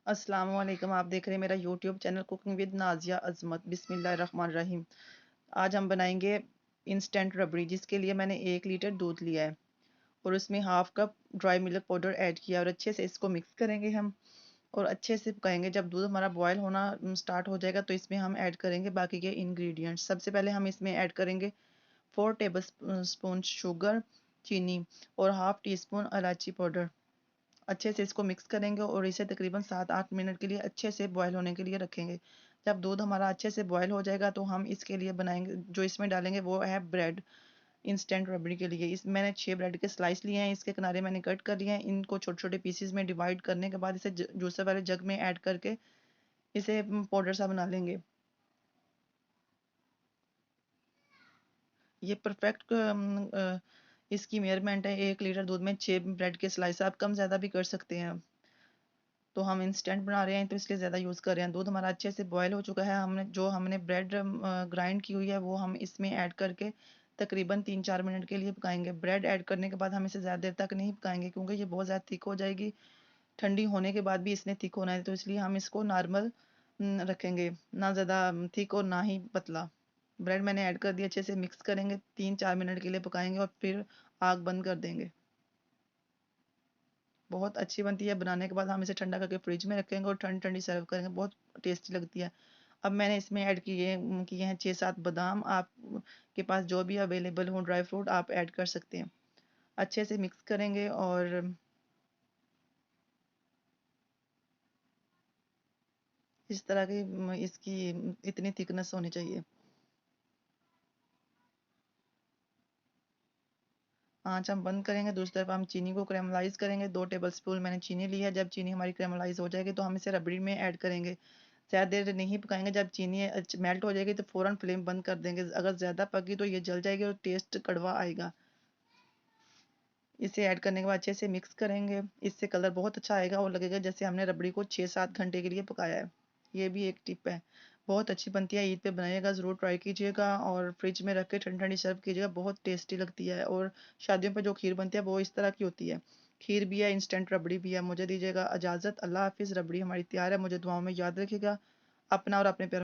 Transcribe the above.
अस्सलाम वालेकुम। आप देख रहे हैं मेरा YouTube channel cooking with Nazia Azmat. बिस्मिल्लाहिर्रहमानिर्रहीम। आज हम बनाएंगे इंस्टेंट रबड़ी, जिसके लिए मैंने 1 लीटर दूध लिया है और उसमें half cup dry milk powder add किया और अच्छे से इसको मिक्स करेंगे हम और अच्छे से पकाएंगे। जब दूध हमारा बॉयल होना स्टार्ट हो जाएगा तो इसमें हम ऐड करेंगे बाकी के इंग्रेडिएंट्स। सबसे पहले हम इसमें ऐड करेंगे 4 टेबल स्पून शुगर, चीनी और हाफ टी स्पून इलायची पाउडर। अच्छे से इसको मिक्स करेंगे और इसे तकरीबन 7-8 मिनट के लिए अच्छे से बॉयल होने के लिए रखेंगे। जब दूध हमारा अच्छे से बॉयल हो जाएगा तो हम इसके लिए बनाएंगे, जो इसमें डालेंगे वो है ब्रेड। इंस्टेंट रबड़ी के लिए इस मैंने 6 ब्रेड के स्लाइस लिए हैं, इसके किनारे मैंने कट कर लिए हैं। इनको छोटे छोटे पीसेस में डिवाइड करने के बाद इसे जूसर वाले जग में ऐड करके इसे पाउडर सा बना लेंगे। ये परफेक्ट इसकी मेजरमेंट है। 1 लीटर दूध में 6 ब्रेड के स्लाइस। आप कम ज़्यादा भी कर सकते हैं। तो हम इंस्टेंट बना रहे हैं तो इसलिए ज़्यादा यूज़ कर रहे हैं। दूध हमारा अच्छे से बॉयल हो चुका है। हमने ब्रेड ग्राइंड की हुई है वो हम इसमें ऐड करके तकरीबन 3-4 मिनट के लिए पकाएंगे। ब्रेड ऐड करने के बाद हम इसे ज़्यादा देर तक नहीं पकाएंगे क्योंकि ये बहुत ज़्यादा थिक हो जाएगी। ठंडी होने के बाद भी इसने थिक होना है, तो इसलिए हम इसको नॉर्मल रखेंगे, ना ज़्यादा थिक और ना ही पतला। ब्रेड मैंने ऐड कर दिया, अच्छे से मिक्स करेंगे, 3-4 मिनट के लिए पकाएंगे और फिर आग बंद कर देंगे। बहुत अच्छी बनती है। बनाने के बाद हम इसे ठंडा करके फ्रिज में रखेंगे और ठंडी ठंडी सर्व करेंगे। बहुत टेस्टी लगती है। अब मैंने इसमें ऐड किए हैं 6-7 बादाम। आप के पास जो भी अवेलेबल हो ड्राई फ्रूट आप ऐड कर सकते हैं। अच्छे से मिक्स करेंगे और इस तरह की इसकी इतनी थिकनेस होनी चाहिए। आँच हम बंद करेंगे। दूसरी तरफ हम चीनी को कैरेमलाइज़ करेंगे। 2 टेबल स्पून मैंने चीनी ली है। जब चीनी हमारी कैरेमलाइज़ हो जाएगी तो हम इसे रबड़ी में ऐड करेंगे। ज़्यादा देर नहीं पकाएंगे। जब चीनी मेल्ट हो जाएगी तो फ़ौरन फ्लेम बंद कर देंगे। अगर ज़्यादा पकी तो ये जल जाएगी और टेस्ट कड़वा आएगा। इसे ऐड करने के बाद अच्छे से मिक्स करेंगे। इससे कलर बहुत अच्छा आएगा और लगेगा जैसे हमने रबड़ी को 6-7 घंटे के लिए पकाया है। ये भी एक टिप है। बहुत अच्छी बनती है। ईद पे बनाइएगा, ज़रूर ट्राई कीजिएगा और फ्रिज में रख के ठंडी ठंडी सर्व कीजिएगा। बहुत टेस्टी लगती है। और शादियों पर जो खीर बनती है वो इस तरह की होती है। खीर भी है, इंस्टेंट रबड़ी भी है। मुझे दीजिएगा इजाज़त। अल्लाह हाफिज़। रबड़ी हमारी तैयार है। मुझे दुआओं में याद रखिएगा। अपना और अपने प्यारों